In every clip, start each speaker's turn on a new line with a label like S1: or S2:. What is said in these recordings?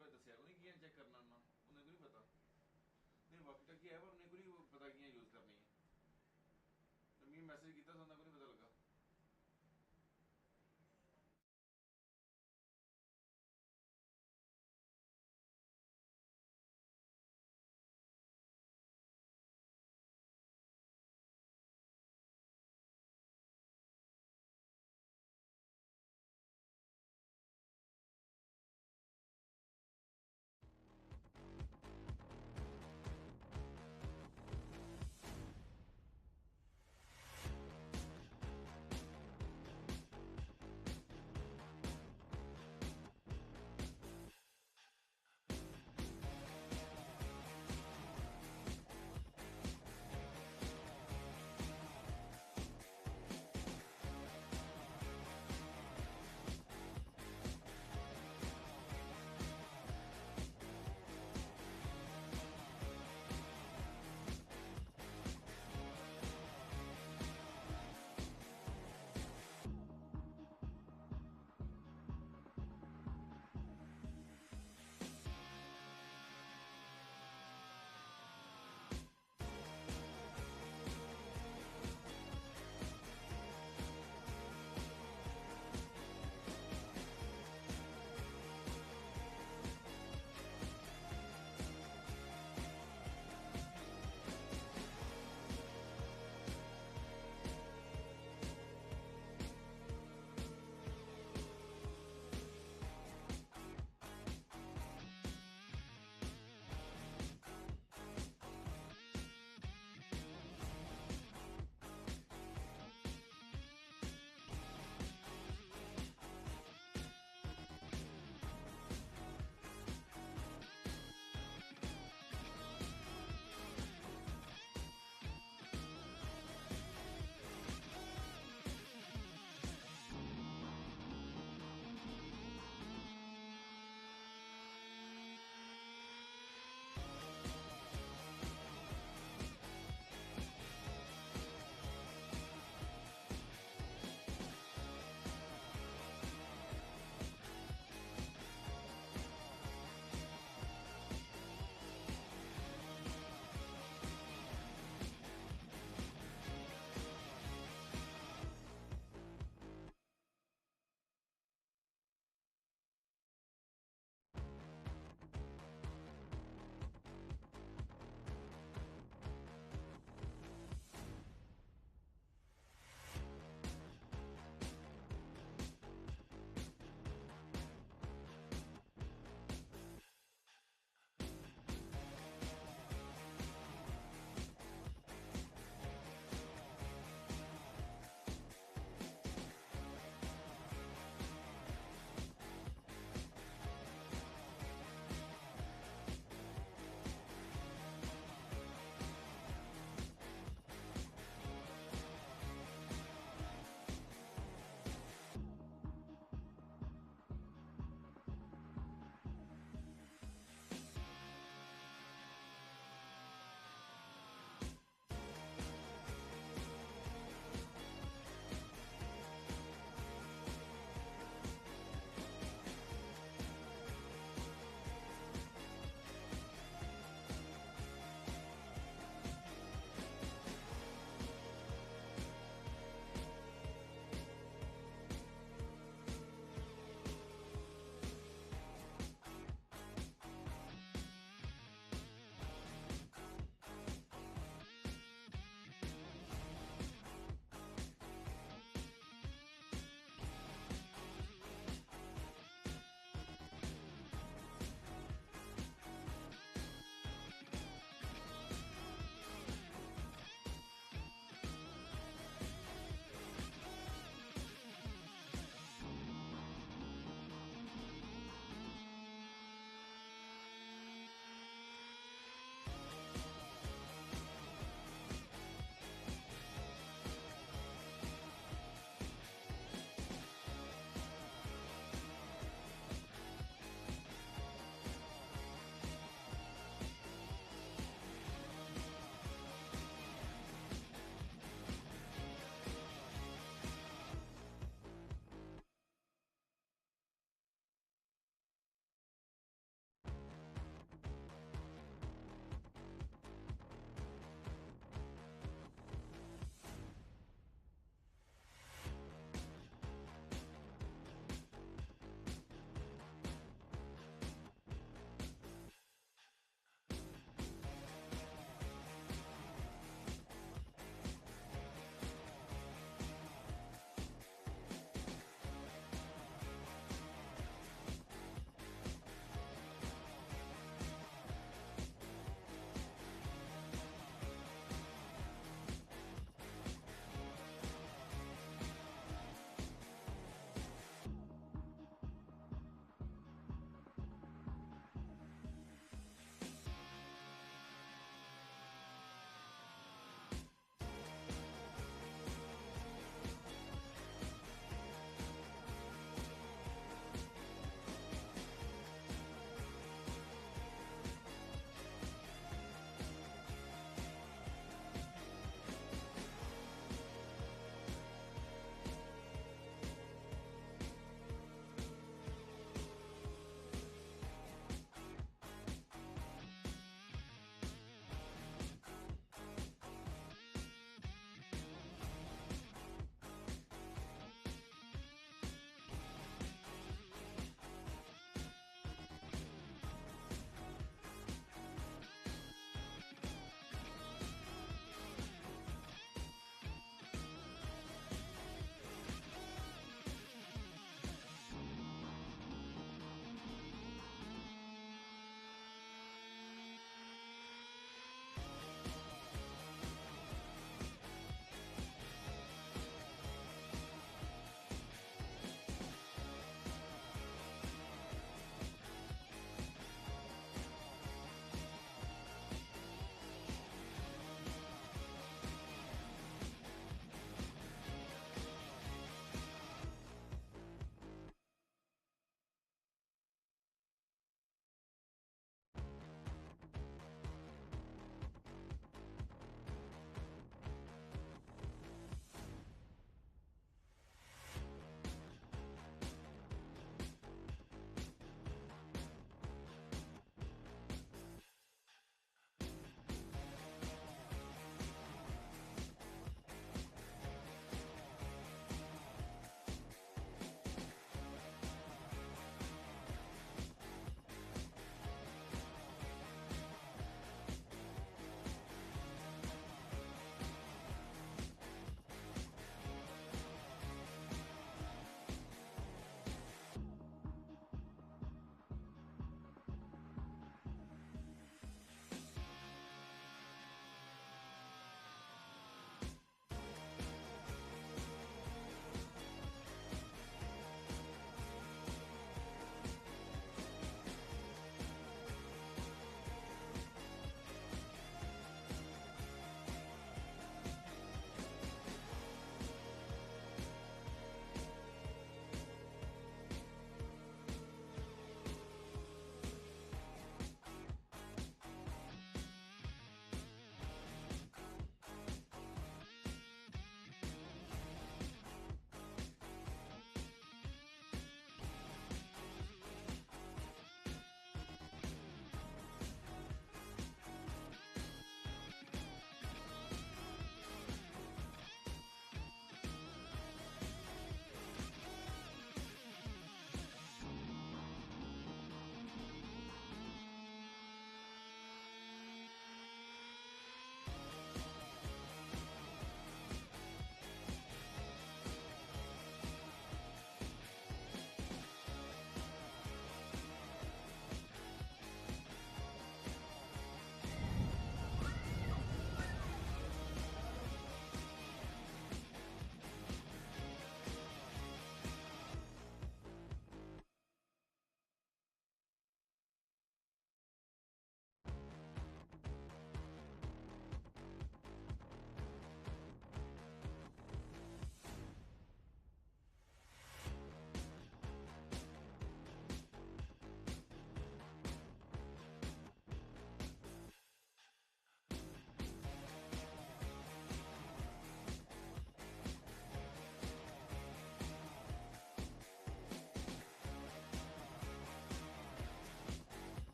S1: नहीं दसिया उन्हें किया चेक करना ना उन्हें को नहीं पता नहीं वॉकी टॉकी है पर उन्हें को नहीं पता किया यूज करनी है तो मैं मैसेज किया तो उन्हें को नहीं पता लगा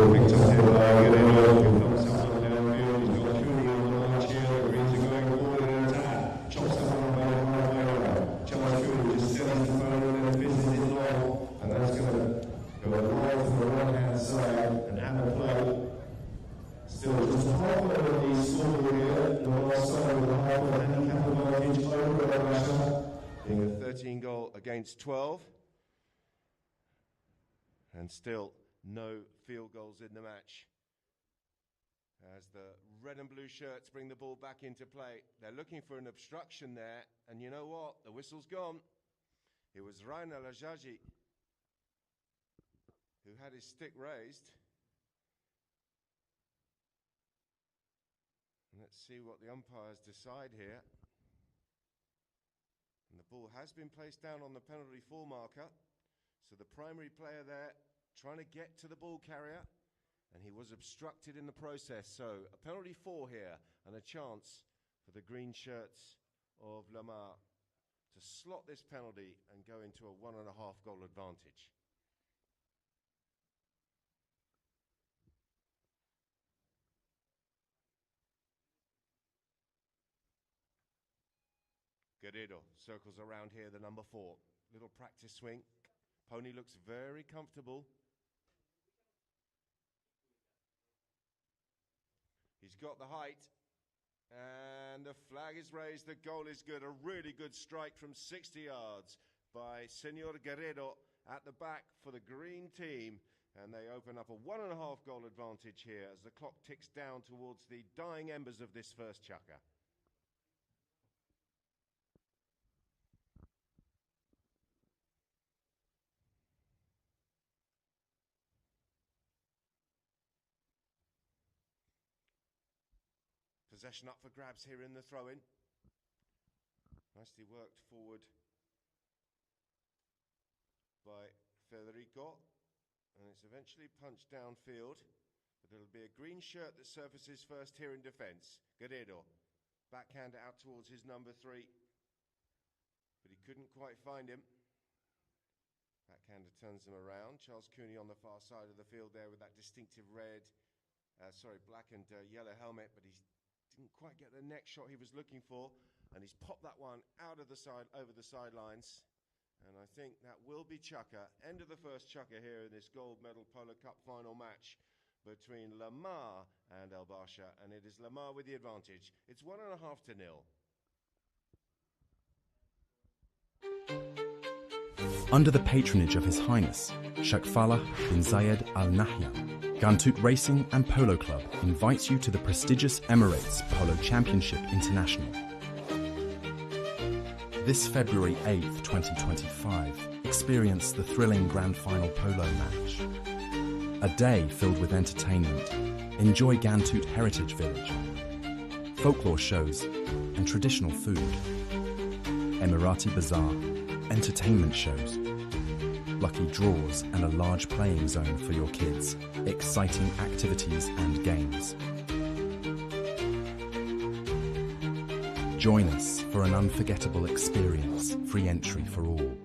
S2: picked up here by Guerrero, who helps himself downfield. He's got Cooney on the march here. The Greens are going forward in attack. Chops the one by Guerrero. Charles Cooney just sends the phone and then fizzes it long. And that's going to go wide from the right-hand side and out of play. Still just halfway on the scoreboard here. The last side with a half-way handicap advantage over Russia. Being a 13-goal against 12. And still no field goals in the match. As the red and blue shirts bring the ball back into play. They're looking for an obstruction there. And you know what? The whistle's gone. It was Rain Al-Ajaji who had his stick raised. And let's see what the umpires decide here. And the ball has been placed down on the penalty four marker. So the primary player there trying to get to the ball carrier, and he was obstructed in the process. So a penalty four here, and a chance for the green shirts of Lamar to slot this penalty and go into a 1.5 goal advantage. Guerrero circles around here, the number 4. Little practice swing. Pony looks very comfortable. He's got the height. And the flag is raised. The goal is good. A really good strike from 60 yards by Senor Guerrero at the back for the green team. And they open up a 1.5 goal advantage here as the clock ticks down towards the dying embers of this first chukker. Possession up for grabs here in the throw-in. Nicely worked forward by Federico. And it's eventually punched downfield. But it'll be a green shirt that surfaces first here in defence. Guerrero. Backhand out towards his number 3. But he couldn't quite find him. Backhander turns him around. Charles Cooney on the far side of the field there with that distinctive black and yellow helmet. But he's didn't quite get the next shot he was looking for, and he's popped that one out of the side, over the sidelines, and I think that will be chukker. End of the first chukker here in this gold medal Polo Cup final match between Lamar and El Barsha, and it is Lamar with the advantage. It's 1.5 to 0.
S3: Under the patronage of His Highness, Sheikh Falah bin Zayed Al Nahyan, Gantoot Racing and Polo Club invites you to the prestigious Emirates Polo Championship International. This February 8th, 2025, experience the thrilling Grand Final Polo match. A day filled with entertainment. Enjoy Gantoot Heritage Village, folklore shows and traditional food. Emirati Bazaar, entertainment shows, lucky draws and a large playing zone for your kids, exciting activities and games. Join us for an unforgettable experience, free entry for all.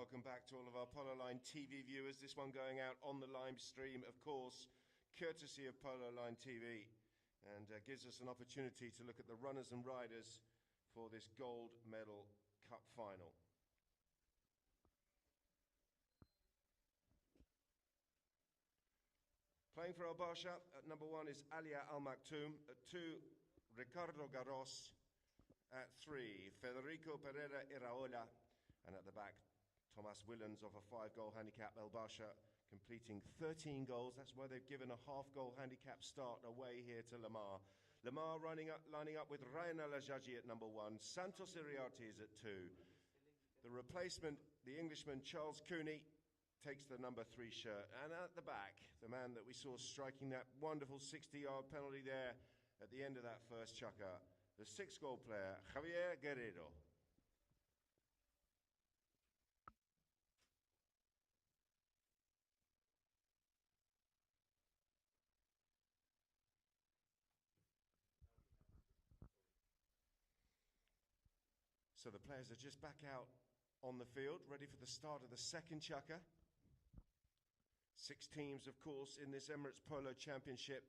S2: Welcome back to all of our Polo Line TV viewers. This one going out on the live stream, of course, courtesy of Polo Line TV, and gives us an opportunity to look at the runners and riders for this gold medal cup final. Playing for Al Barsha at number 1 is Alia Al Maktoum. At 2, Ricardo Garros. At 3, Federico Pereira Iraola. And at the back, Thomas Willens of a 5-goal handicap. El Barsha
S4: completing 13 goals. That's why they've given a half-goal handicap start away here to Lamar. Lamar lining up with Ryan Alajaji at number 1. Santos Iriarte is at 2. The replacement, the Englishman Charles Cooney, takes the number 3 shirt. And at the back, the man that we saw striking that wonderful 60-yard penalty there at the end of that first chukker, the 6-goal player, Javier Guerrero. So the players are just back out on the field, ready for the start of the second chukker. 6 teams, of course, in this Emirates Polo Championship.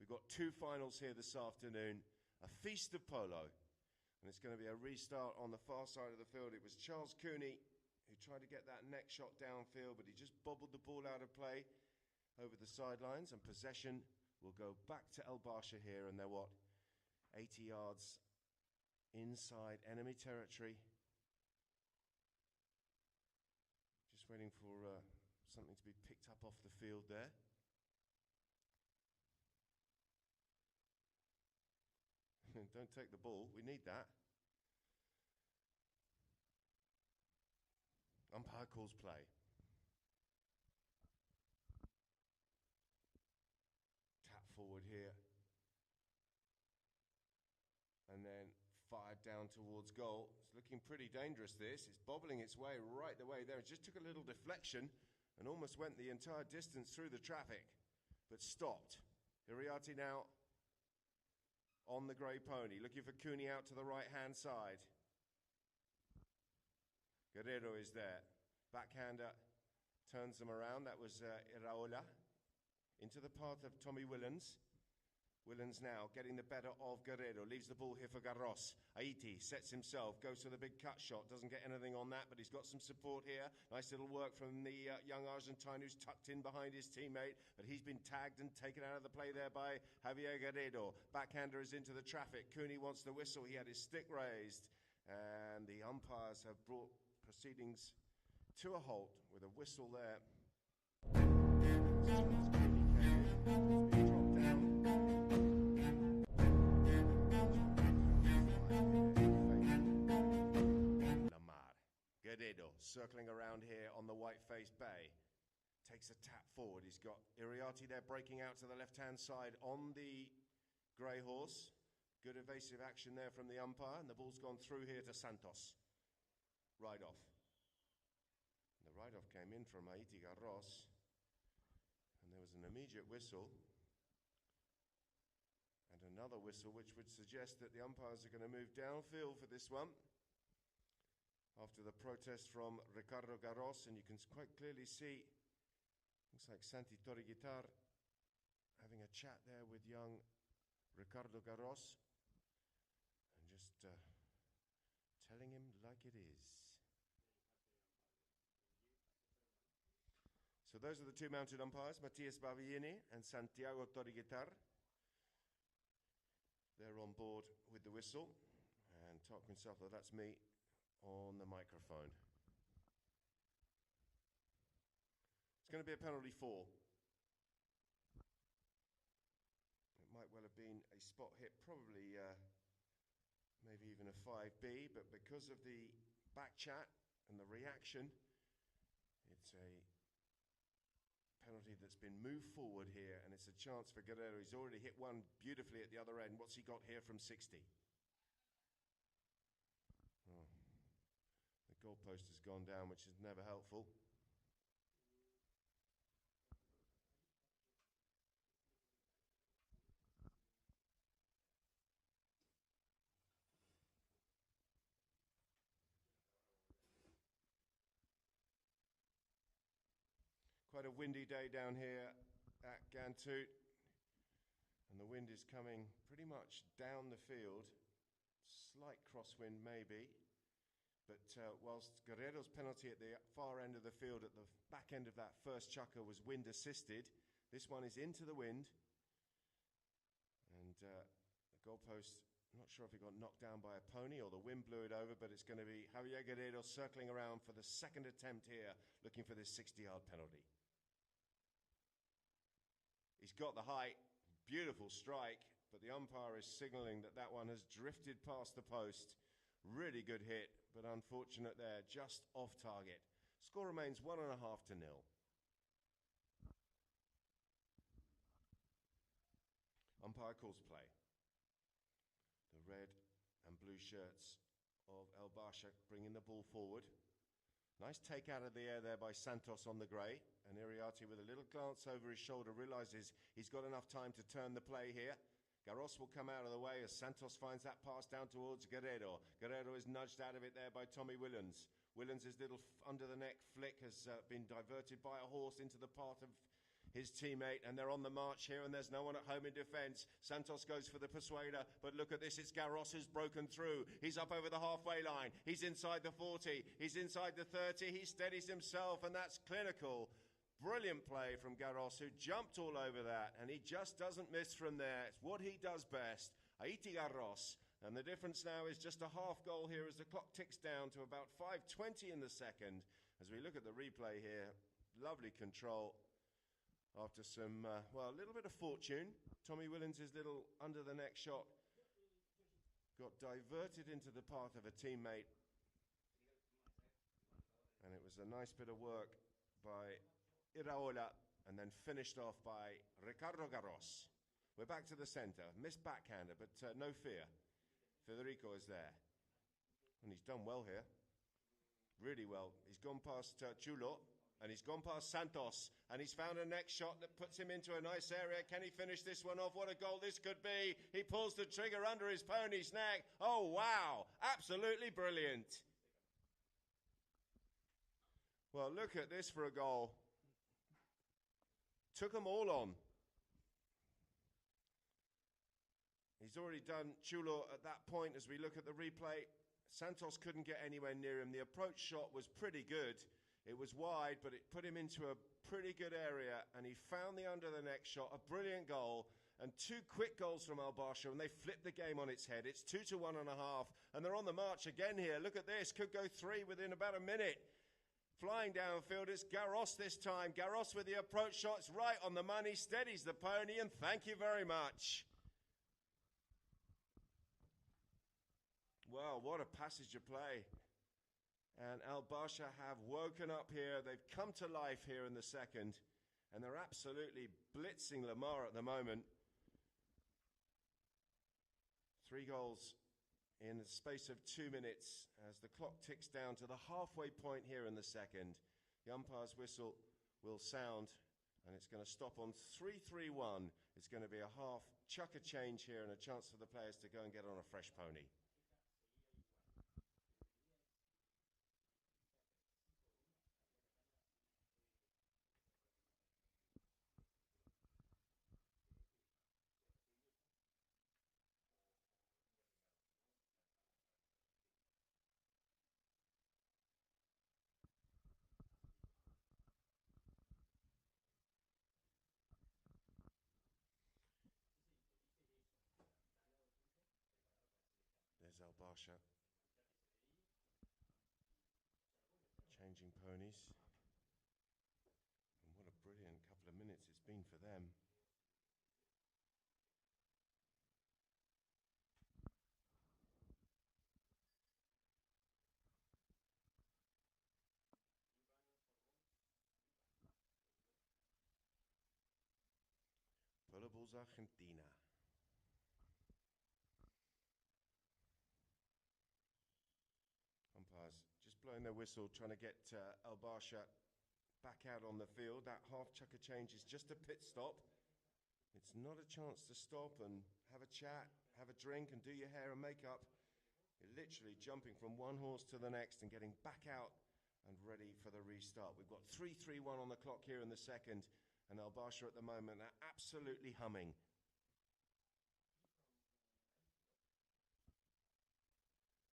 S4: We've got 2 finals here this afternoon, a feast of polo. And it's going to be a restart on the far side of the field. It was Charles Cooney who tried to get that next shot downfield, but he just bobbled the ball out of play over the sidelines. And possession will go back to El Barsha here, and they're 80 yards inside enemy territory. Just waiting for something to be picked up off the field there. Don't take the ball, we need that. Umpire calls play. Tap forward here. And then fired down towards goal. It's looking pretty dangerous, this. It's bobbling its way right the way there. It just took a little deflection and almost went the entire distance through the traffic, but stopped. Iriarte now on the grey pony, looking for Cooney out to the right-hand side. Guerrero is there. Backhander turns them around. That was Iraola. Into the path of Tommy Willens. Willens now getting the better of Guerrero. Leaves the ball here for Garros. Haiti sets himself, goes for the big cut shot. Doesn't get anything on that, but he's got some support here. Nice little work from the young Argentine who's tucked in behind his teammate. But he's been tagged and taken out of the play there by Javier Guerrero. Backhander is into the traffic. Cooney wants the whistle. He had his stick raised. And the umpires have brought proceedings to a halt with a whistle there. Guerrero circling around here on the white-faced bay. Takes a tap forward. He's got Iriarte there breaking out to the left-hand side on the grey horse. Good evasive action there from the umpire, and the ball's gone through here to Santos. Ride-off. The ride-off came in from Haiti Garros, and there was an immediate whistle. And another whistle which would suggest that the umpires are going to move downfield for this one. After the protest from Ricardo Garros, and you can quite clearly see, looks like Santi Toriguitar having a chat there with young Ricardo Garros, and just telling him like it is. So those are the 2 mounted umpires, Matias Bavillini and Santiago Toriguitar. They're on board with the whistle, and Tarquin Sutler, that's me, on the microphone. It's going to be a penalty 4. It might well have been a spot hit, probably maybe even a 5B, but because of the back chat and the reaction, it's a penalty that's been moved forward here, and it's a chance for Guerrero. He's already hit one beautifully at the other end. What's he got here from 60? Oh. The goalpost has gone down, which is never helpful. Quite a windy day down here at Gantoot, and the wind is coming pretty much down the field. Slight crosswind maybe, but whilst Guerrero's penalty at the far end of the field at the back end of that first chukker was wind assisted, this one is into the wind, and the goalpost, I'm not sure if it got knocked down by a pony or the wind blew it over, but it's going to be Javier Guerrero circling around for the second attempt here, looking for this 60-yard penalty. He's got the height, beautiful strike, but the umpire is signalling that that one has drifted past the post. Really good hit, but unfortunate there, just off target. Score remains 1.5 to 0. Umpire calls play. The red and blue shirts of El Barsha bringing the ball forward. Nice take out of the air there by Santos on the grey. And Iriarte, with a little glance over his shoulder, realises he's got enough time to turn the play here. Garros will come out of the way as Santos finds that pass down towards Guerrero. Guerrero is nudged out of it there by Tommy Willens. Willens' little under-the-neck flick has been diverted by a horse into the path of his teammate, and they're on the march here, and there's no one at home in defence. Santos goes for the persuader, but look at this, it's Garros who's broken through. He's up over the halfway line. He's inside the 40. He's inside the 30. He steadies himself, and that's clinical. Brilliant play from Garros, who jumped all over that, and he just doesn't miss from there. It's what he does best. Haiti Garros. And the difference now is just a half goal here as the clock ticks down to about 5:20 in the second. As we look at the replay here, lovely control. After some, a little bit of fortune, Tommy Willens' little under-the-neck shot got diverted into the path of a teammate. And it was a nice bit of work by Iraola, and then finished off by Ricardo Garros. We're back to the centre. Missed backhander, but no fear. Federico is there. And he's done well here. Really well. He's gone past Chulo. And he's gone past Santos, and he's found a next shot that puts him into a nice area. Can he finish this one off? What a goal this could be. He pulls the trigger under his pony's neck. Oh, wow. Absolutely brilliant. Well, look at this for a goal. Took them all on. He's already done Chulo at that point as we look at the replay. Santos couldn't get anywhere near him. The approach shot was pretty good. It was wide, but it put him into a pretty good area, and he found the under-the-neck shot, a brilliant goal, and 2 quick goals from El Barsha, and they flipped the game on its head. It's 2 to 1.5, and they're on the march again here. Look at this, could go 3 within about a minute. Flying downfield, it's Garros this time. Garros with the approach shots right on the money, steadies the pony, and thank you very much. Well, what a passage of play. And El Barsha have woken up here. They've come to life here in the second. And they're absolutely blitzing Lamar at the moment. 3 goals in the space of 2 minutes as the clock ticks down to the halfway point here in the second. The umpire's whistle will sound, and it's going to stop on 3-3-1. It's going to be a half chuck a change here and a chance for the players to go and get on a fresh pony. There's El Barsha changing ponies. And what a brilliant couple of minutes it's been for them. Polo Bulls Argentina. Umpires just blowing their whistle, trying to get El Barsha back out on the field. That half chucker change is just a pit stop. It's not a chance to stop and have a chat, have a drink and do your hair and makeup. You're literally jumping from one horse to the next and getting back out and ready for the restart. We've got 3-3-1 on the clock here in the second, and El Barsha at the moment are absolutely humming.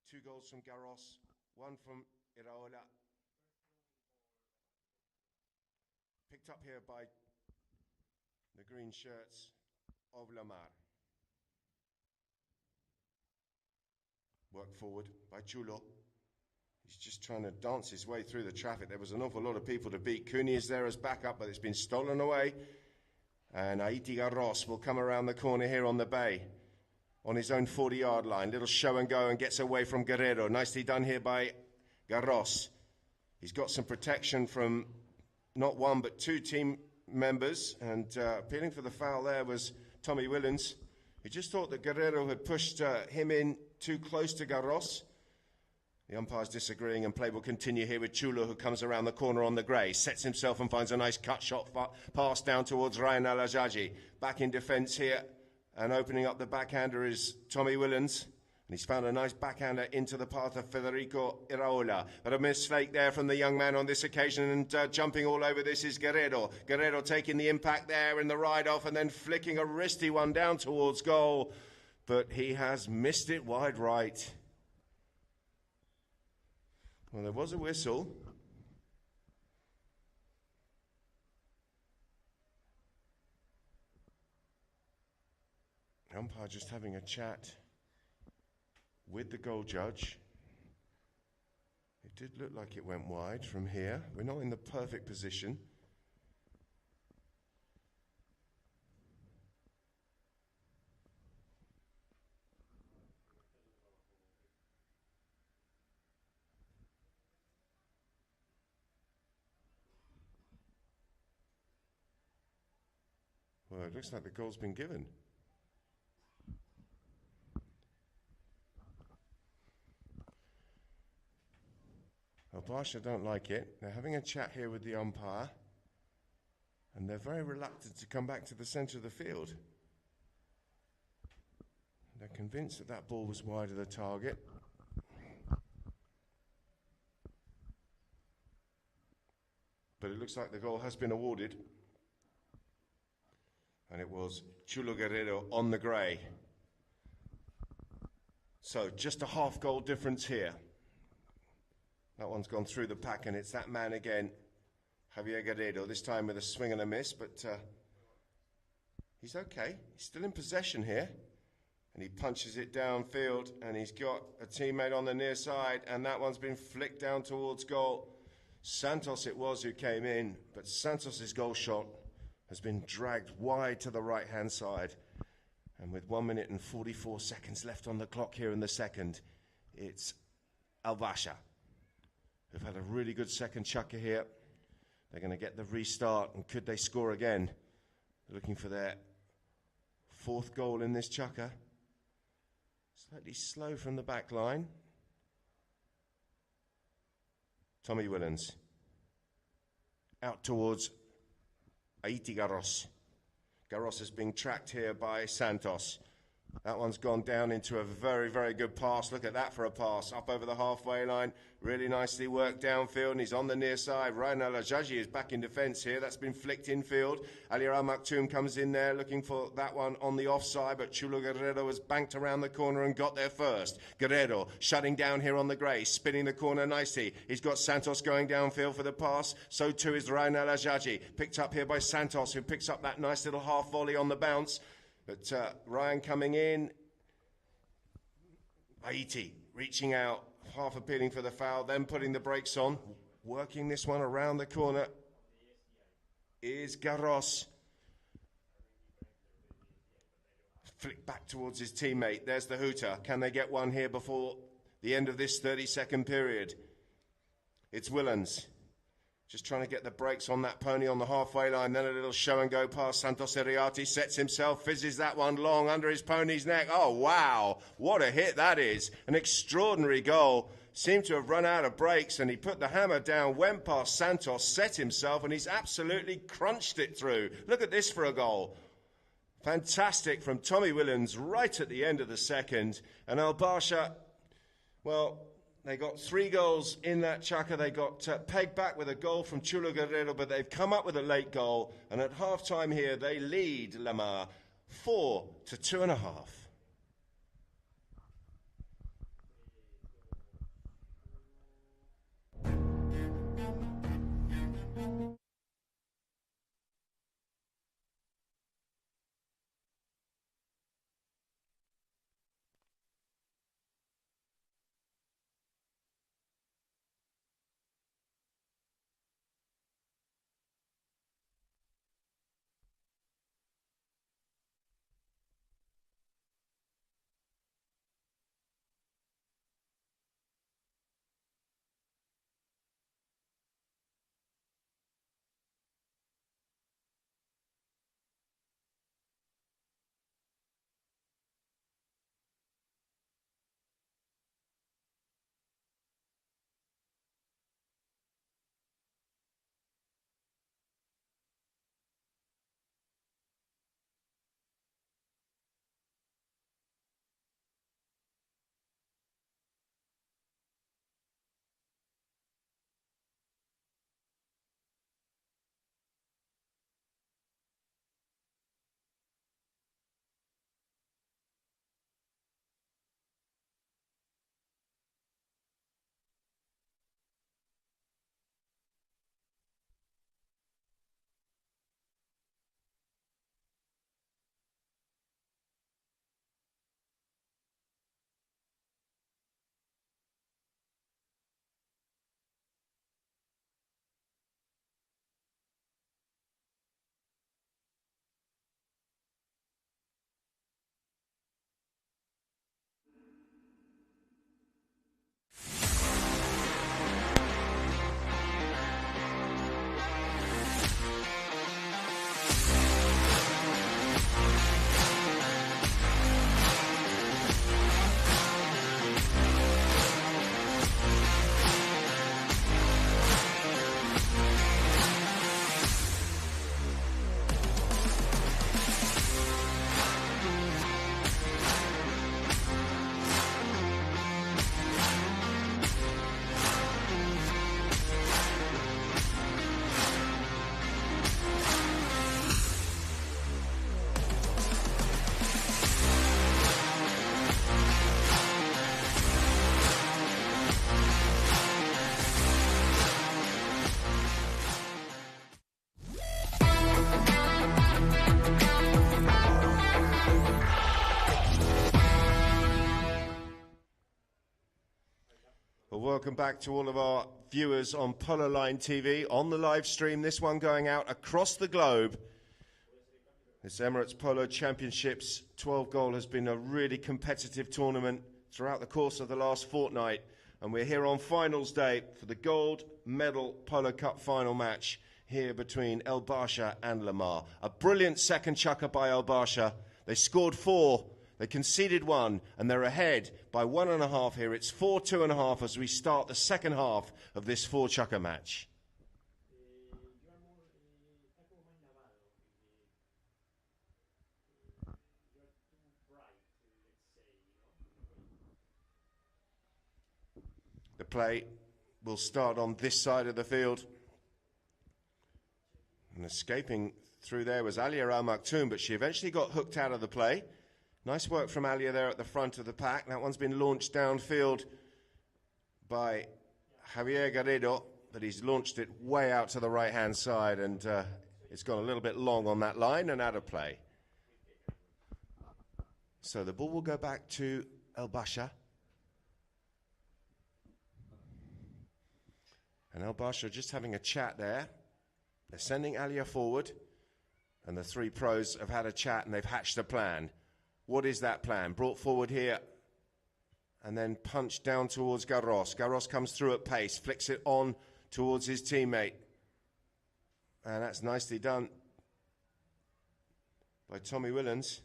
S4: Two goals from Garros, 1 from Iraola. Picked up here by the green shirts of Lamar. Work forward by Chulo. He's just trying to dance his way through the traffic. There was an awful lot of people to beat. Cooney is there as backup, but it's been stolen away. And Haiti Garros will come around the corner here on the bay, on his own 40-yard line. Little show and go and gets away from Guerrero. Nicely done here by Garros. He's got some protection from not one but two team members, and appealing for the foul there was Tommy Willens. He just thought that Guerrero had pushed him in too close to Garros. The umpire's disagreeing, and play will continue here with Chulo, who comes around the corner on the grey, sets himself and finds a nice cut shot pass down towards Ryan Alajaji. Back in defence here, and opening up the backhander is Tommy Willens. And he's found a nice backhander into the path of Federico Iraola. But a mistake there from the young man on this occasion, and jumping all over this is Guerrero. Guerrero taking the impact there in the ride-off and then flicking a wristy one down towards goal. But he has missed it wide right. Well, there was a whistle. The umpire just having a chat with the goal judge. It did look like it went wide from here. We're not in the perfect position. Well, it looks like the goal's been given. Well, Barsha don't like it. They're having a chat here with the umpire, and they're very reluctant to come back to the centre of the field. They're convinced that that ball was wide of the target. But it looks like the goal has been awarded. And it was Chulo Guerrero on the grey. So just a half goal difference here. That one's gone through the pack, and it's that man again, Javier Guerrero, this time with a swing and a miss, but he's okay. He's still in possession here. And he punches it downfield, and he's got a teammate on the near side, and that one's been flicked down towards goal. Santos it was who came in, but Santos's goal shot has been dragged wide to the right-hand side. And with 1 minute and 44 seconds left on the clock here in the second, it's Albasha who've had a really good second chucker here. They're going to get the restart, and could they score again? They're looking for their fourth goal in this chucker. Slightly slow from the back line. Tommy Willens out towards Haiti Garros. Garros is being tracked here by Santos. That one's gone down into a very, very good pass. Look at that for a pass. Up over the halfway line. Really nicely worked downfield, and he's on the near side. Ryan Alajaji is back in defence here. That's been flicked infield. Ali Al Maktoum comes in there looking for that one on the offside, but Chulo Guerrero has banked around the corner and got there first. Guerrero shutting down here on the grey, spinning the corner nicely. He's got Santos going downfield for the pass. So too is Ryan Alajaji. Picked up here by Santos, who picks up that nice little half volley on the bounce. But Ryan coming in. Haiti reaching out, half appealing for the foul, then putting the brakes on. Working this one around the corner is Garros. Flick back towards his teammate. There's the hooter. Can they get one here before the end of this 30-second period? It's Willens. Just trying to get the brakes on that pony on the halfway line. Then a little show and go past Santos Iriarte. Sets himself, fizzes that one long under his pony's neck. Oh, wow. What a hit that is. An extraordinary goal. Seemed to have run out of brakes, and he put the hammer down, went past Santos, set himself, and he's absolutely crunched it through. Look at this for a goal. Fantastic from Tommy Willens right at the end of the second. And Albasha, well, they got 3 goals in that chucker. They got pegged back with a goal from Chulo Guerrero, but they've come up with a late goal. And at half-time here, they lead Lamar 4-2.5. Well, welcome back to all of our viewers on Polo Line TV, on the live stream, this one going out across the globe. This Emirates Polo Championships 12 goal has been a really competitive tournament throughout the course of the last fortnight. And we're here on finals day for the gold medal Polo Cup final match here between El Barsha and Lamar. A brilliant second chukker by El Barsha. They scored 4. They conceded 1, and they're ahead by 1.5 here. It's 4-2.5 as we start the second half of this 4-chukker match. The play will start on this side of the field. And escaping through there was Alia Al Maktoum, but she eventually got hooked out of the play. Nice work from Alia there at the front of the pack. That one's been launched downfield by Javier Garrido, but he's launched it way out to the right-hand side, and it's gone a little bit long on that line and out of play. So the ball will go back to El Barsha. And El Barsha just having a chat there. They're sending Alia forward, and the 3 pros have had a chat and they've hatched a plan. What is that plan? Brought forward here and then punched down towards Garros. Garros comes through at pace, flicks it on towards his teammate. And that's nicely done by Tommy Willens.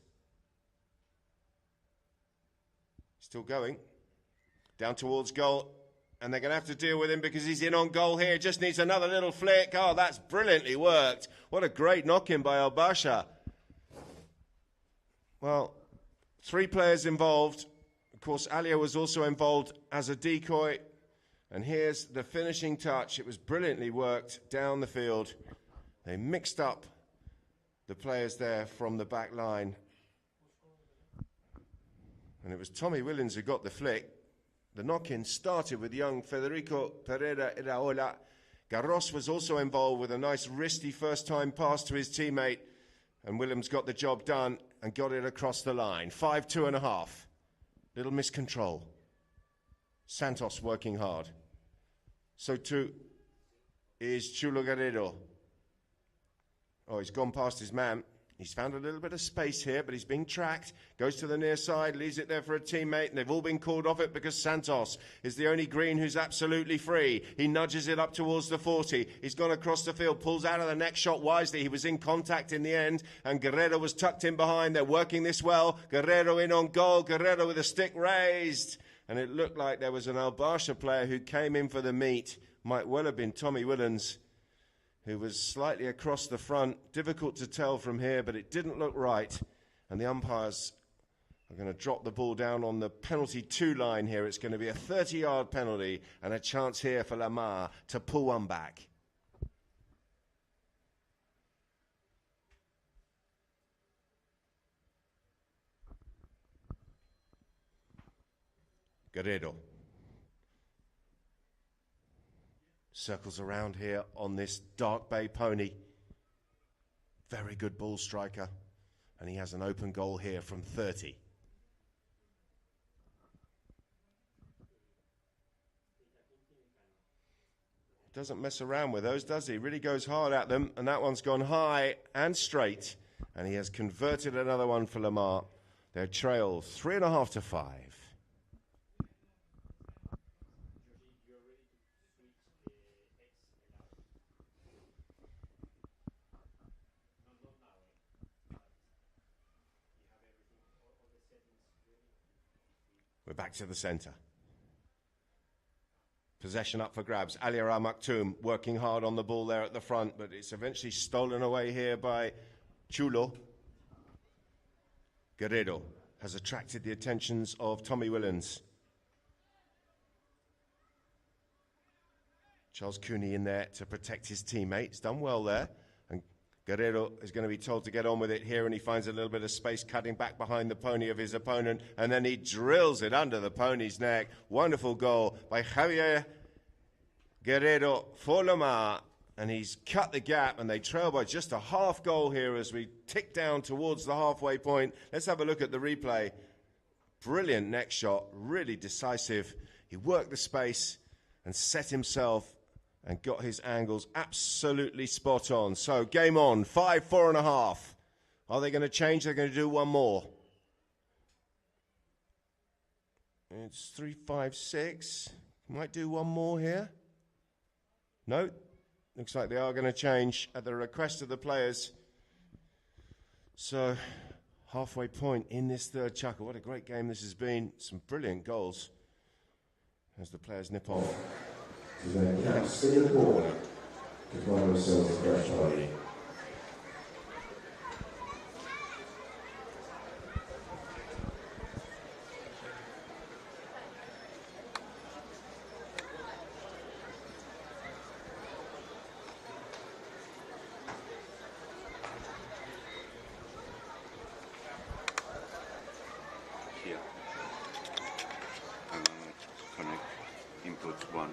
S4: Still going. Down towards goal. And they're going to have to deal with him because he's in on goal here. Just needs another little flick. Oh, that's brilliantly worked. What a great knock-in by El Barsha. Well, 3 players involved. Of course, Alia was also involved as a decoy. And here's the finishing touch. It was brilliantly worked down the field. They mixed up the players there from the back line. And it was Tommy Willens who got the flick. The knock-in started with young Federico Pereira Iraola. Garros was also involved with a nice wristy first-time pass to his teammate. And Williams got the job done and got it across the line. 5-2.5. Little miscontrol. Santos working hard. So too is Chulo Guerrero. Oh, he's gone past his man. He's found a little bit of space here, but he's being tracked. Goes to the near side, leaves it there for a teammate, and they've all been called off it because Santos is the only green who's absolutely free. He nudges it up towards the 40. He's gone across the field, pulls out of the next shot wisely. He was in contact in the end, and Guerrero was tucked in behind. They're working this well. Guerrero in on goal. Guerrero with a stick raised. And it looked like there was an El Barsha player who came in for the meet. Might well have been Tommy Willens, who was slightly across the front. Difficult to tell from here, but it didn't look right. And the umpires are going to drop the ball down on the penalty 2 line here. It's going to be a 30-yard penalty and a chance here for Lamar to pull one back. Guerrero circles around here on this dark bay pony. Very good ball striker. And he has an open goal here from 30. Doesn't mess around with those, does he? Really goes hard at them. And that one's gone high and straight. And he has converted another one for Lamar. Their trail 3.5-5. We're back to the centre. Possession up for grabs. Alia Al Maktoum working hard on the ball there at the front, but it's eventually stolen away here by Chulo. Guerrero has attracted the attentions of Tommy Willens. Charles Cooney in there to protect his teammates. Done well there. And Guerrero is going to be told to get on with it here, and he finds a little bit of space cutting back behind the pony of his opponent, and then he drills it under the pony's neck. Wonderful goal by Javier Guerrero for Lamar, and he's cut the gap, and they trail by just a half goal here as we tick down towards the halfway point. Let's have a look at the replay. Brilliant neck shot, really decisive He worked the space and set himself and got his angles absolutely spot on. So game on, 5, 4.5. Are they going to change? They're going to do one more. It's 3, 5, 6. Might do one more here. No, looks like they are going to change at the request of the players. So, halfway point in this third chukker. What a great game this has been. Some brilliant goals as the players nip off.
S2: So then Caps in the corner to find themselves a fresh party.
S5: Here. Connect input 1.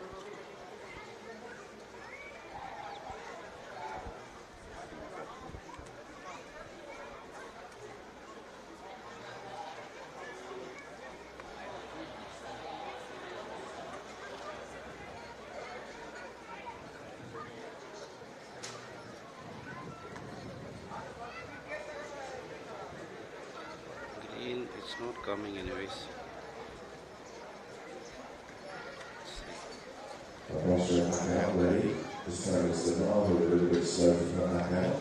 S5: Green, it's not coming anyways.
S2: Russia back out ready. This time it's the Nava a little bit slow to come back out.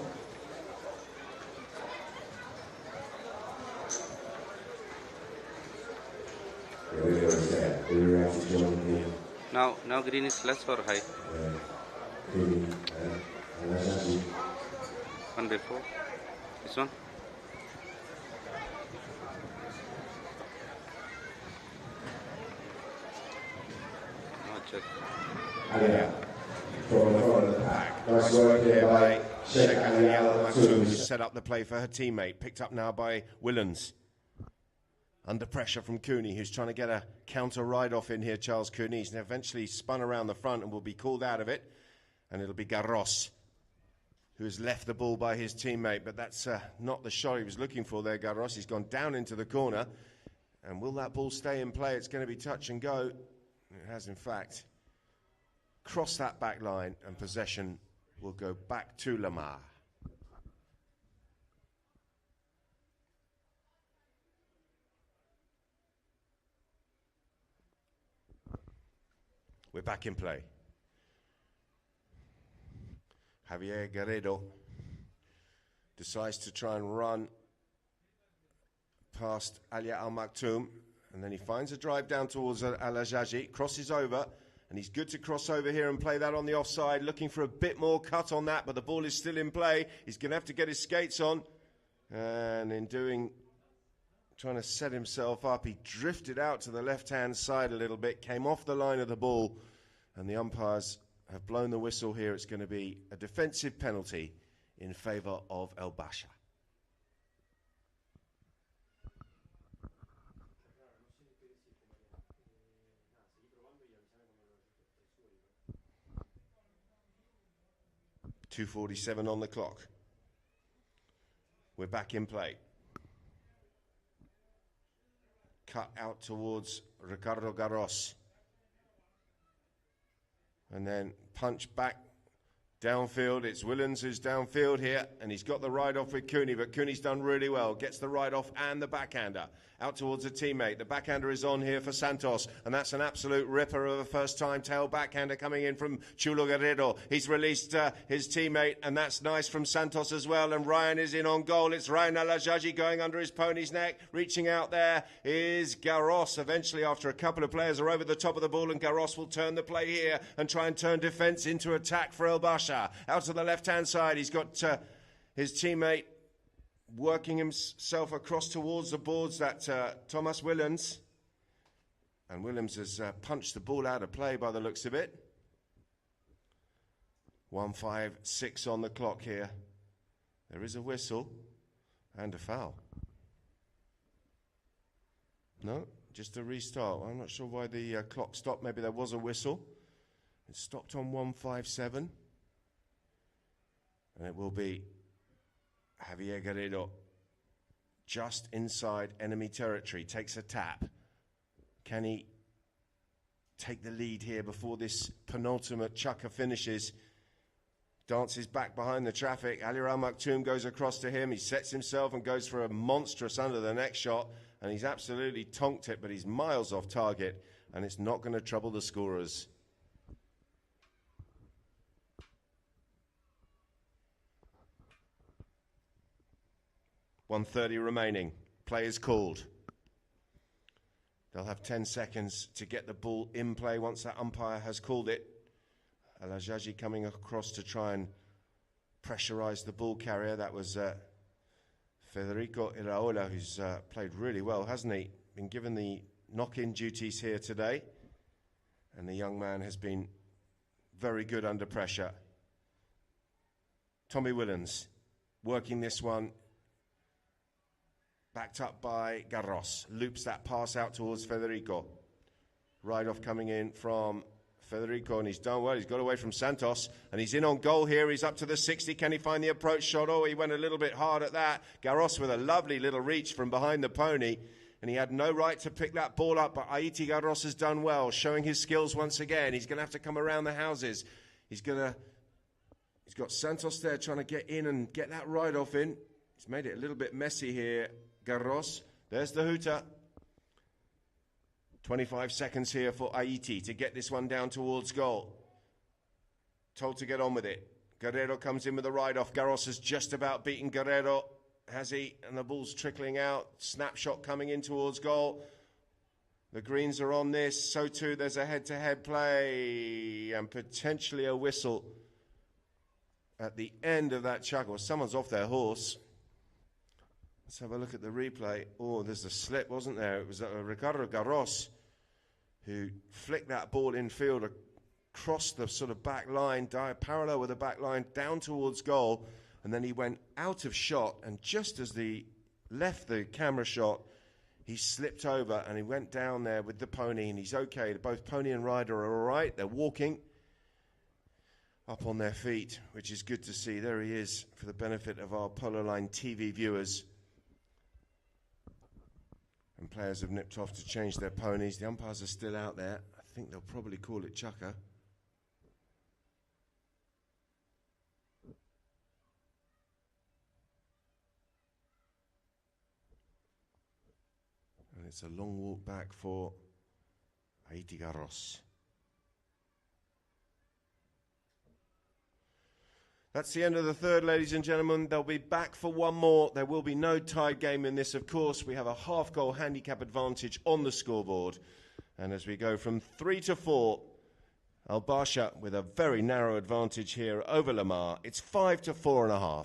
S2: There we go, it's there. Emirates is joining in.
S5: Now green is less or high?
S2: Cleaning and that's actually
S5: One before. This one? Now check.
S2: Alia from the front of the pack. Nice work here by Sheikh Ali Al Maktoum.
S4: Set up the play for her teammate. Picked up now by Willens. Under pressure from Cooney, who's trying to get a counter ride-off in here, Charles Cooney. He's eventually spun around the front and will be called out of it. And it'll be Garros, who has left the ball by his teammate. But that's not the shot he was looking for there, Garros. He's gone down into the corner. And will that ball stay in play? It's going to be touch and go. It has, in fact, crossed that back line, and possession will go back to Lamar. We're back in play. Javier Guerrero decides to try and run past Alia Al Maktoum, and then he finds a drive down towards Al Ajaji, crosses over, and he's good to cross over here and play that on the offside, looking for a bit more cut on that, but the ball is still in play. He's going to have to get his skates on, and in doing, trying to set himself up, he drifted out to the left-hand side a little bit, came off the line of the ball, and the umpires have blown the whistle here. It's going to be a defensive penalty in favour of El Basha. .247 on the clock. We're back in play. Cut out towards Ricardo Garros. And then punch back downfield. It's Willens who's downfield here, and he's got the ride-off with Cooney, but Cooney's done really well. Gets the ride-off and the backhander out towards a teammate. The backhander is on here for Santos, and that's an absolute ripper of a first-time tail backhander coming in from Chulo Guerrero. He's released his teammate, and that's nice from Santos as well, and Ryan is in on goal. It's Ryan Alajaji going under his pony's neck. Reaching out there is Garros. Eventually, after a couple of players are over the top of the ball, and Garros will turn the play here and try and turn defence into attack for El Basha. Out to the left-hand side, he's got his teammate working himself across towards the boards, that Thomas Willems. And Willems has punched the ball out of play by the looks of it. 1:56 on the clock here. There is a whistle and a foul. No, just a restart. I'm not sure why the clock stopped. Maybe there was a whistle. It stopped on 1:57. And it will be Javier Guerrero just inside enemy territory. Takes a tap. Can he take the lead here before this penultimate chukker finishes. Dances back behind the traffic. Ali Al Maktoum goes across to him. He sets himself and goes for a monstrous under the neck shot, and he's absolutely tonked it, but he's miles off target, and it's not going to trouble the scorers. .130 remaining. Play is called. They'll have 10 seconds to get the ball in play once that umpire has called it. Al-Ajaji coming across to try and pressurize the ball carrier. That was Federico Iraola, who's played really well, hasn't he? Been given the knock-in duties here today. And the young man has been very good under pressure. Tommy Willens working this one. Backed up by Garros. Loops that pass out towards Federico. Right off coming in from Federico, and he's done well. He's got away from Santos, and he's in on goal here. He's up to the 60. Can he find the approach shot? Oh, he went a little bit hard at that. Garros with a lovely little reach from behind the pony, and he had no right to pick that ball up, but Haiti Garros has done well, showing his skills once again. He's going to have to come around the houses. He's got Santos there trying to get in and get that ride off in. He's made it a little bit messy here, Garros. There's the hooter. 25 seconds here for Haiti to get this one down towards goal. Told to get on with it. Guerrero comes in with the ride-off. Garros has just about beaten Guerrero, has he? And the ball's trickling out. Snapshot coming in towards goal. The greens are on this. So too there's a head-to-head play and potentially a whistle at the end of that chuckle. Someone's off their horse. Let's have a look at the replay. Oh, there's a slip, wasn't there? It was Ricardo Garros who flicked that ball in field across the sort of back line, parallel with the back line, down towards goal, and then he went out of shot, and just as he left the camera shot, he slipped over, and he went down there with the pony, and he's okay. Both pony and rider are all right. They're walking up on their feet, which is good to see. There he is for the benefit of our Polo Line TV viewers. And players have nipped off to change their ponies. The umpires are still out there. I think they'll probably call it chukker. And it's a long walk back for Haiti Garros. That's the end of the third, ladies and gentlemen. They'll be back for one more. There will be no tied game in this, of course. We have a half-goal handicap advantage on the scoreboard. And as we go from 3 to 4, Al Barsha with a very narrow advantage here over Lamar. It's 5 to 4.5.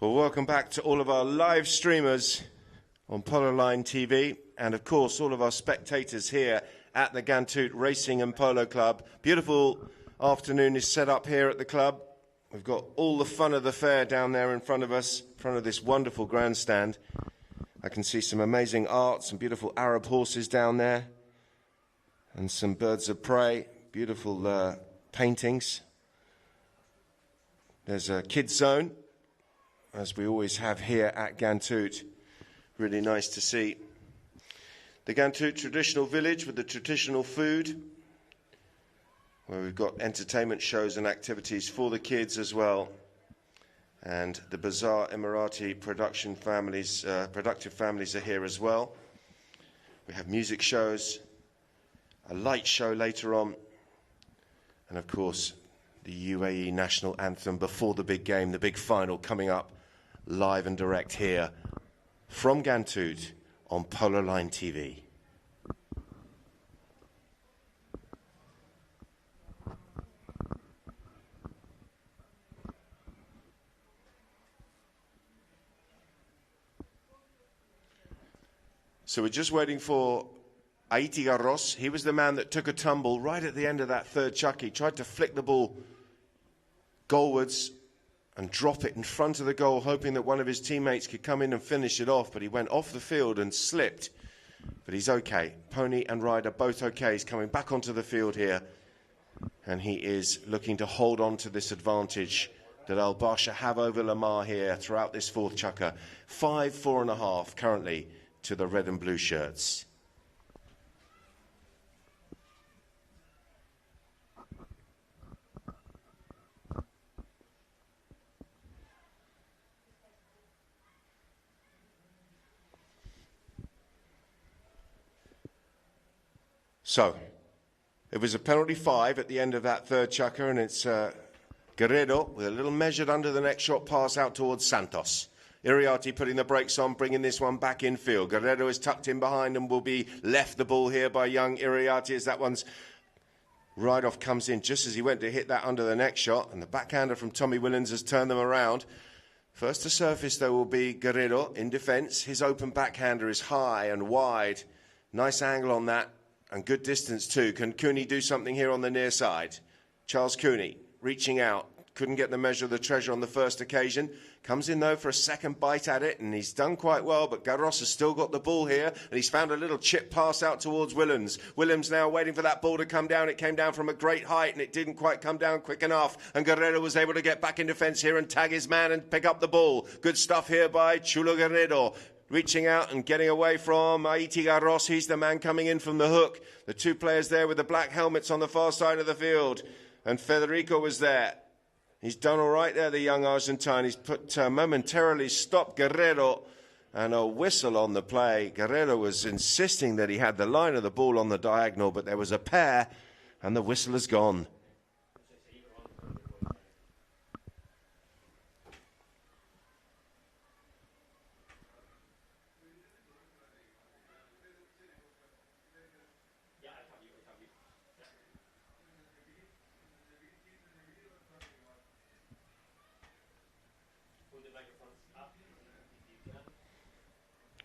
S4: Well, welcome back to all of our live streamers on Polo Line TV, and of course all of our spectators here at the Gantoot Racing and Polo Club. Beautiful afternoon is set up here at the club. We've got all the fun of the fair down there in front of us, in front of this wonderful grandstand. I can see some amazing art, some beautiful Arab horses down there, and some birds of prey, beautiful paintings. There's a kids zone, as we always have here at Gantoot. Really nice to see. The Gantoot traditional village with the traditional food, where we've got entertainment shows and activities for the kids as well. And the bizarre Emirati productive families are here as well. We have music shows, a light show later on, and of course the UAE national anthem before the big game, the big final, coming up live and direct here from Gantoot on Polo Line TV. So we're just waiting for Aiti Garros. He was the man that took a tumble right at the end of that third chuck. He tried to flick the ball goalwards and drop it in front of the goal, hoping that one of his teammates could come in and finish it off, but he went off the field and slipped. But he's okay. Pony and rider both okay. He's coming back onto the field here, and he is looking to hold on to this advantage that Al Barsha have over Lamar here throughout this fourth chukker. 5-4.5 currently to the red and blue shirts. So, it was a penalty 5 at the end of that third chukker, and it's Guerrero with a little measured under the next shot pass out towards Santos. Iriarte putting the brakes on, bringing this one back in field. Guerrero is tucked in behind and will be left the ball here by young Iriarte as that one's right off comes in just as he went to hit that under the next shot. And the backhander from Tommy Willens has turned them around. First to surface, though, will be Guerrero in defence. His open backhander is high and wide. Nice angle on that and good distance too. Can Cooney do something here on the near side? Charles Cooney reaching out. Couldn't get the measure of the treasure on the first occasion. Comes in, though, for a second bite at it, and he's done quite well, but Garros has still got the ball here, and he's found a little chip pass out towards Willems. Willems now waiting for that ball to come down. It came down from a great height, and it didn't quite come down quick enough, and Guerrero was able to get back in defence here and tag his man and pick up the ball. Good stuff here by Chulo Guerrero. Reaching out and getting away from Aiti Garros. He's the man coming in from the hook. The two players there with the black helmets on the far side of the field, and Federico was there. He's done all right there, the young Argentine. He's momentarily stopped Guerrero, and a whistle on the play. Guerrero was insisting that he had the line of the ball on the diagonal, but there was a pair, and the whistle has gone.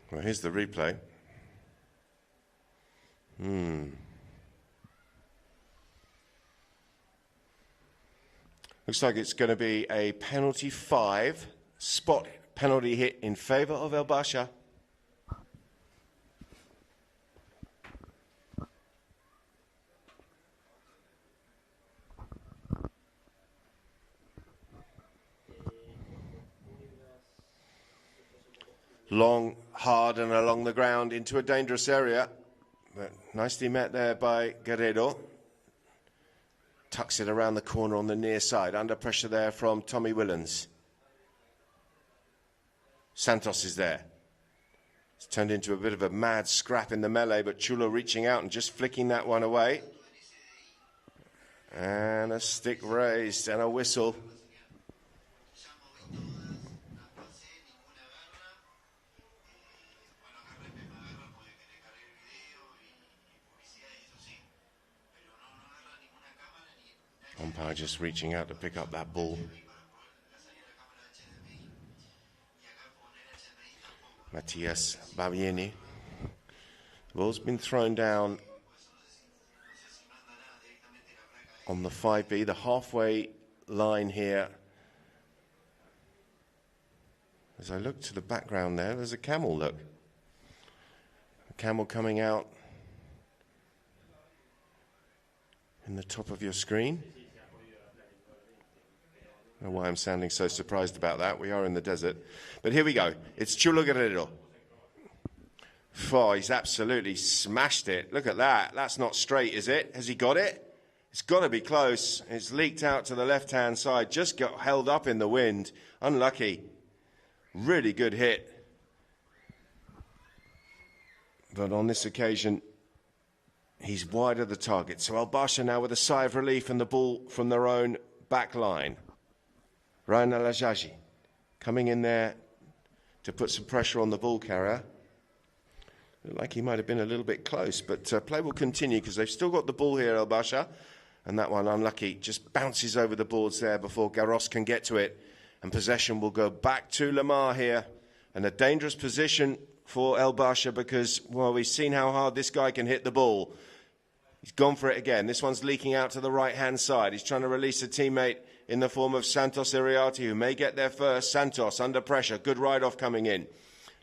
S4: Well, here's the replay. Looks like it's going to be a penalty 5, spot penalty hit in favour of El Basha. Long, hard and along the ground into a dangerous area. But nicely met there by Guerrero. Tucks it around the corner on the near side. Under pressure there from Tommy Willens. Santos is there. It's turned into a bit of a mad scrap in the melee, but Chulo reaching out and just flicking that one away. And a stick raised and a whistle. Umpire just reaching out to pick up that ball. Matias Babieni. The ball's been thrown down on the 5B, the halfway line here. As I look to the background there's a camel, look. A camel coming out in the top of your screen. I don't know why I'm sounding so surprised about that. We are in the desert. But here we go. It's Chulo Guerrero. Oh, he's absolutely smashed it. Look at that. That's not straight, is it? Has he got it? It's got to be close. It's leaked out to the left-hand side. Just got held up in the wind. Unlucky. Really good hit. But on this occasion, he's wide of the target. So Al-Basha now with a sigh of relief and the ball from their own back line. Ryan Al-Ajaji coming in there to put some pressure on the ball carrier. Looked like he might have been a little bit close, but play will continue because they've still got the ball here, Al-Basha. And that one, unlucky, just bounces over the boards there before Garros can get to it. And possession will go back to Lamar here. And a dangerous position for Al-Basha because, well, we've seen how hard this guy can hit the ball. He's gone for it again. This one's leaking out to the right-hand side. He's trying to release a teammate in the form of Santos Iriarte, who may get there first. Santos under pressure. Good ride-off coming in. And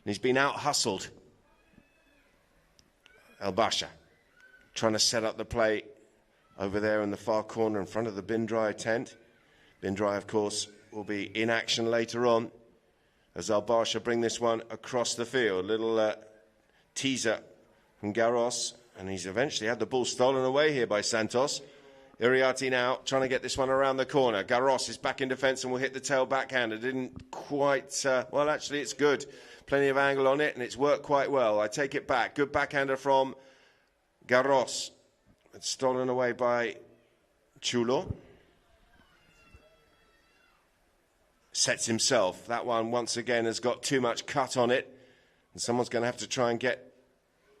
S4: he's been out-hustled. Al-Basha trying to set up the play over there in the far corner in front of the bin dryer tent. Bin dryer, of course, will be in action later on as Al-Basha bring this one across the field. Little teaser from Garros, and he's eventually had the ball stolen away here by Santos. Iriarte now trying to get this one around the corner. Garros is back in defence and will hit the tail backhander. Didn't quite, well, actually, it's good. Plenty of angle on it, and it's worked quite well. I take it back. Good backhander from Garros. It's stolen away by Chulo. Sets himself. That one, once again, has got too much cut on it. And someone's going to have to try and get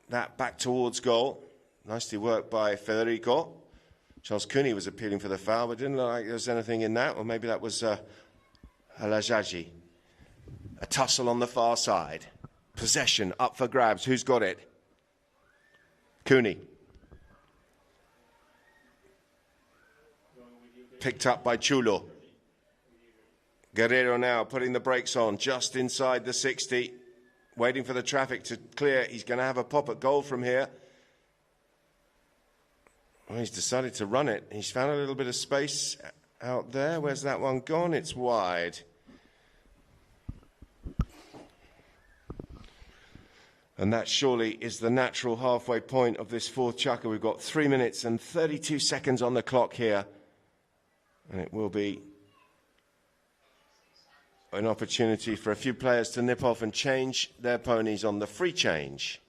S4: that back towards goal. Nicely worked by Federico. Charles Cooney was appealing for the foul, but didn't look like there was anything in that. Or maybe that was Al-Ajaji. A tussle on the far side. Possession up for grabs. Who's got it? Cooney. Picked up by Chulo. Guerrero now putting the brakes on just inside the 60. Waiting for the traffic to clear. He's going to have a pop at goal from here. Well, he's decided to run it. He's found a little bit of space out there. Where's that one gone? It's wide. And that surely is the natural halfway point of this fourth chukka. We've got 3 minutes and 32 seconds on the clock here. And it will be an opportunity for a few players to nip off and change their ponies on the free change.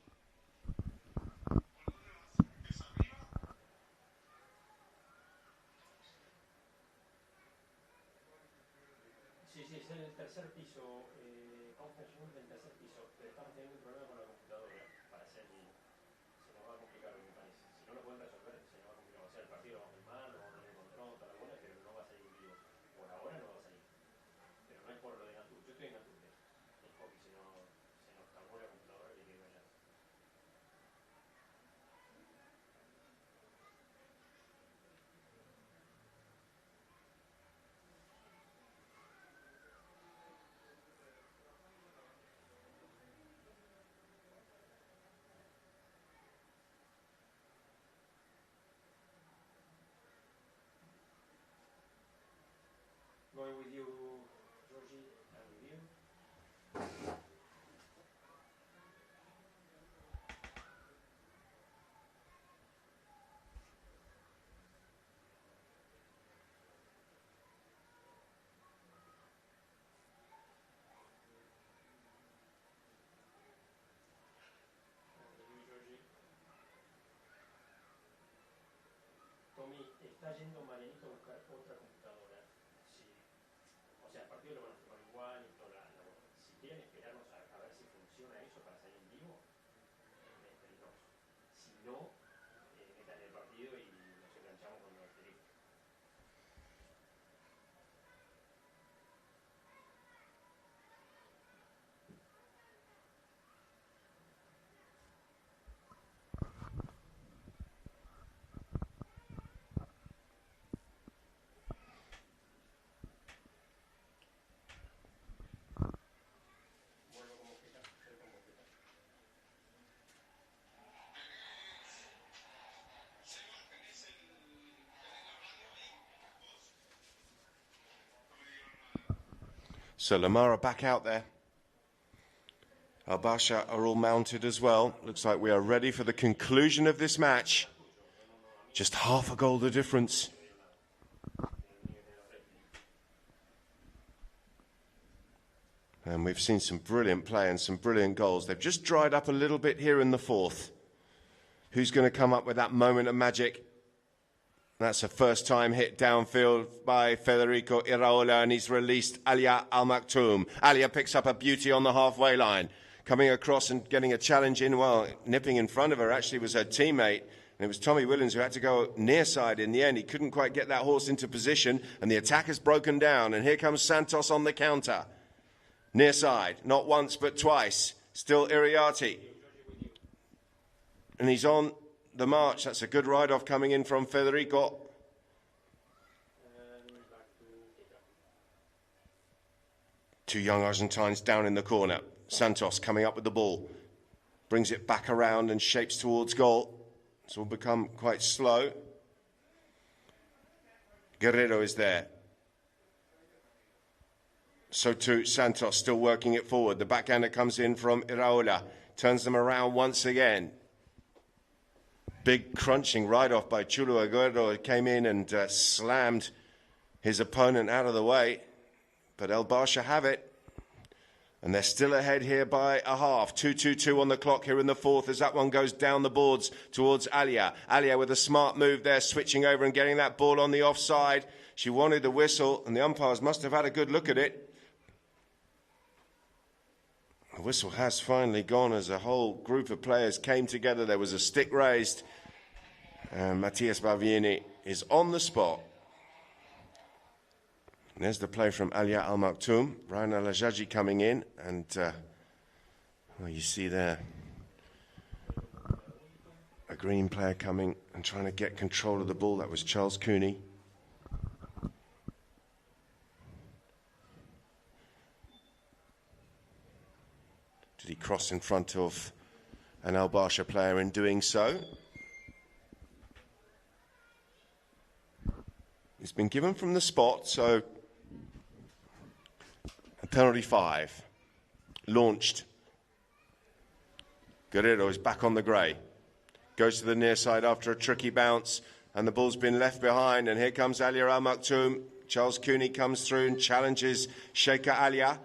S6: Going with you, Georgie, and with you. Tommy, está yendo Marianito a buscar otra computadora. Sí. O sea, el partido lo van a jugar igual y toda si quieren esperarnos a ver si funciona eso para salir en vivo, es peligroso. Si no, metan el partido y nos enganchamos con los directos.
S4: So Lamara back out there. Al-Basha are all mounted as well. Looks like we are ready for the conclusion of this match. Just half a goal the difference. And we've seen some brilliant play and some brilliant goals. They've just dried up a little bit here in the fourth. Who's going to come up with that moment of magic? That's a first-time hit downfield by Federico Iraola, and he's released Alia Al Maktoum. Alia picks up a beauty on the halfway line. Coming across and getting a challenge in, well, nipping in front of her actually was her teammate. And it was Tommy Willens who had to go near side in the end. He couldn't quite get that horse into position, and the attack has broken down. And here comes Santos on the counter. Near side, not once but twice. Still Iriarty. And he's on the march. That's a good ride-off coming in from Federico. Two young Argentines down in the corner. Santos coming up with the ball. Brings it back around and shapes towards goal. It's all become quite slow. Guerrero is there. So too Santos still working it forward. The backhander comes in from Iraola. Turns them around once again. Big crunching ride-off by Chulo Aguero. It came in and slammed his opponent out of the way. But El Barsha have it. And they're still ahead here by a half. 2:22 on the clock here in the fourth as that one goes down the boards towards Alia. Alia with a smart move there, switching over and getting that ball on the offside. She wanted the whistle, and the umpires must have had a good look at it. The whistle has finally gone as a whole group of players came together. There was a stick raised. And Mattias Balvini is on the spot. And there's the play from Alia Al Maktoum. Ryan Al Ajaji coming in. And well, you see there a green player coming and trying to get control of the ball. That was Charles Cooney. Did he cross in front of an Al Barsha player in doing so? It's been given from the spot, so a penalty 5. Launched. Guerrero is back on the grey. Goes to the near side after a tricky bounce, and the ball's been left behind, and here comes Alia Al Maktoum. Charles Cooney comes through and challenges Sheikha Alia.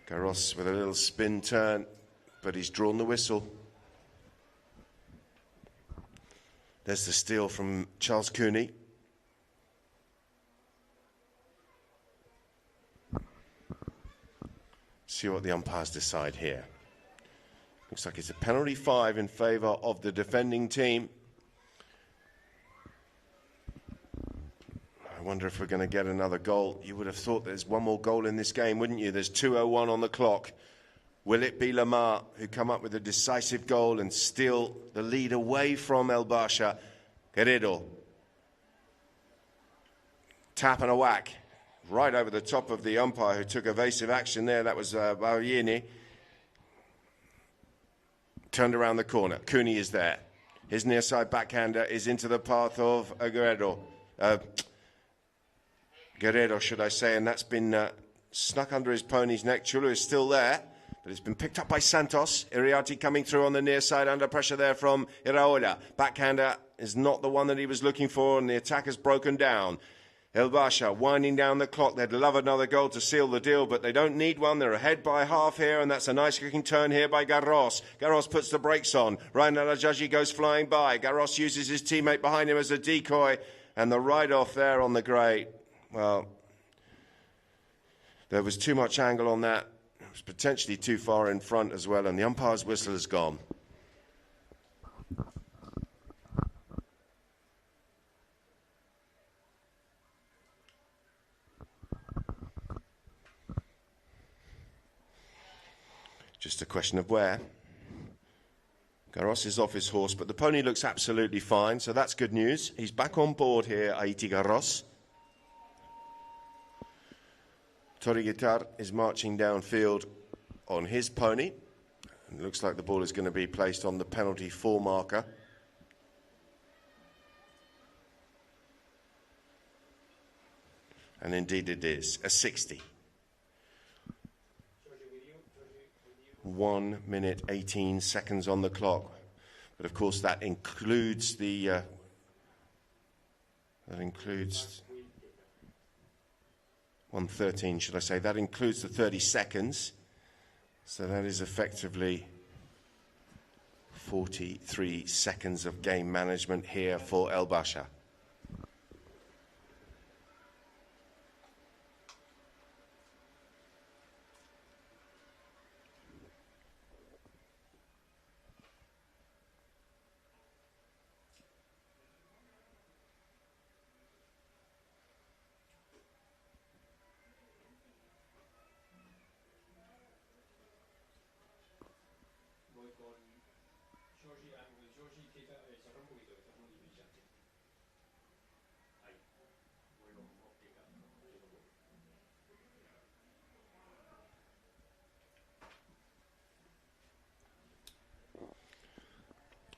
S4: Garros with a little spin turn, but he's drawn the whistle. There's the steal from Charles Cooney. See what the umpires decide here. Looks like it's a penalty 5 in favour of the defending team. I wonder if we're going to get another goal. You would have thought there's one more goal in this game, wouldn't you? There's 2:01 on the clock. Will it be Lamar who come up with a decisive goal and steal the lead away from El Barsha? Guerrero. Tap and a whack. Right over the top of the umpire who took evasive action there. That was Bagliini. Turned around the corner. Cooney is there. His near side backhander is into the path of Guerrero. Guerrero, should I say, and that's been snuck under his pony's neck. Chulo is still there, but it's been picked up by Santos. Iriarty coming through on the near side, under pressure there from Iraola. Backhander is not the one that he was looking for, and the attack has broken down. El Barsha winding down the clock. They'd love another goal to seal the deal, but they don't need one. They're ahead by half here, and that's a nice kicking turn here by Garros. Garros puts the brakes on. Ryan Al Ajaji goes flying by. Garros uses his teammate behind him as a decoy, and the ride-off there on the grey. Well, there was too much angle on that. It was potentially too far in front as well, and the umpire's whistle is gone. Just a question of where. Garros is off his horse, but the pony looks absolutely fine, so that's good news. He's back on board here, Aiti Garros. Tori Guitar is marching downfield on his pony. It looks like the ball is going to be placed on the penalty 4 marker. And indeed it is, a 60. 1 minute 18 seconds on the clock. But of course that includes the 1:13, should I say. That includes the 30 seconds. So that is effectively 43 seconds of game management here for El Basha.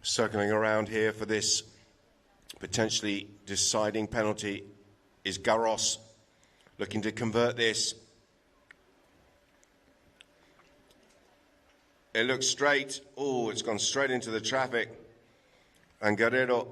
S4: Circling around here for this potentially deciding penalty is Garros, looking to convert this. It looks straight. Oh, it's gone straight into the traffic. And Guerrero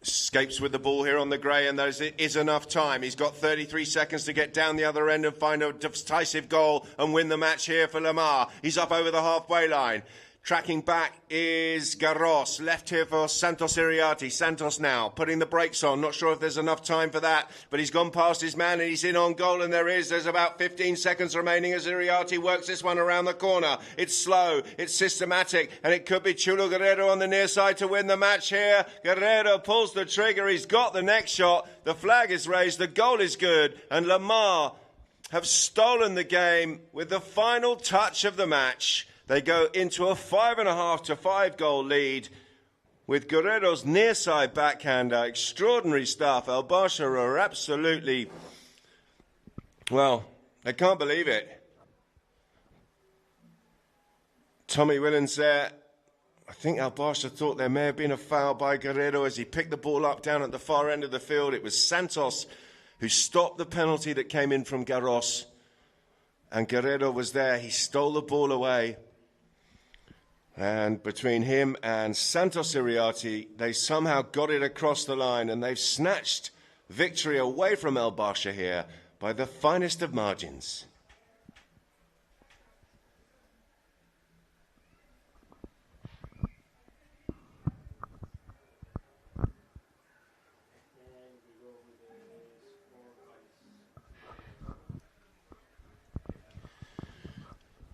S4: escapes with the ball here on the grey, and there is enough time. He's got 33 seconds to get down the other end and find a decisive goal and win the match here for Lamar. He's up over the halfway line. Tracking back is Garros, left here for Santos Iriarte. Santos now putting the brakes on. Not sure if there's enough time for that, but he's gone past his man and he's in on goal, and there's about 15 seconds remaining as Iriarte works this one around the corner. It's slow, it's systematic, and it could be Chulo Guerrero on the near side to win the match here. Guerrero pulls the trigger, he's got the next shot, the flag is raised, the goal is good, and Lamar have stolen the game with the final touch of the match. They go into a 5.5 to 5 goal lead with Guerrero's near side backhander. Extraordinary stuff. El Basha are absolutely, well, they can't believe it. Tommy Willens there. I think El Basha thought there may have been a foul by Guerrero as he picked the ball up down at the far end of the field. It was Santos who stopped the penalty that came in from Garros. And Guerrero was there. He stole the ball away. And between him and Santos Iriarte, they somehow got it across the line, and they've snatched victory away from El Basha here by the finest of margins.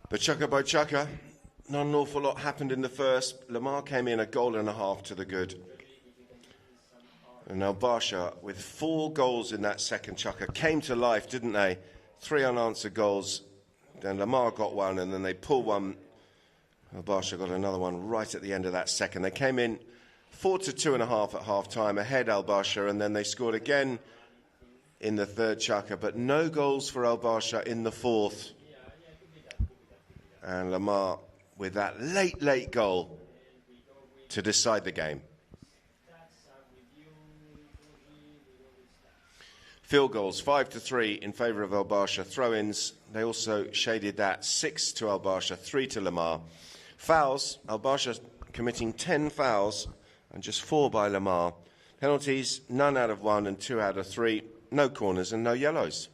S4: But chukka by chukka, not an awful lot happened in the first. Lamar came in a goal and a half to the good. And El Basha, with 4 goals in that second chukka, came to life, didn't they? 3 unanswered goals. Then Lamar got one, and then they pulled one. El Basha got another one right at the end of that second. They came in 4 to 2.5 at half-time, ahead El Basha, and then they scored again in the third chukka. But no goals for El Basha in the fourth. And Lamar with that late goal to decide the game. Field goals, 5 to 3 in favour of El Basha. Throw-ins, they also shaded that, 6 to El Basha, 3 to Lamar. Fouls, El Basha committing 10 fouls and just 4 by Lamar. Penalties, none out of 1 and 2 out of 3. No corners and no yellows.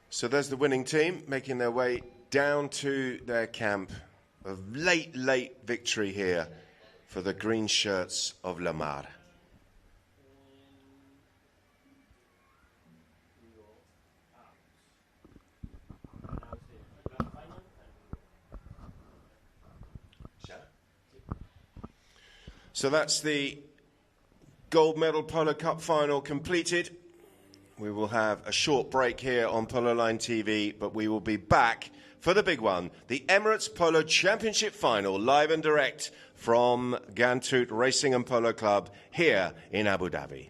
S4: So there's the winning team making their way down to their camp. A late victory here for the green shirts of Lamar. So that's the gold medal Polo Cup final completed. We will have a short break here on Polo Line TV, but we will be back for the big one, the Emirates Polo Championship Final, live and direct from Gantut Racing and Polo Club here in Abu Dhabi.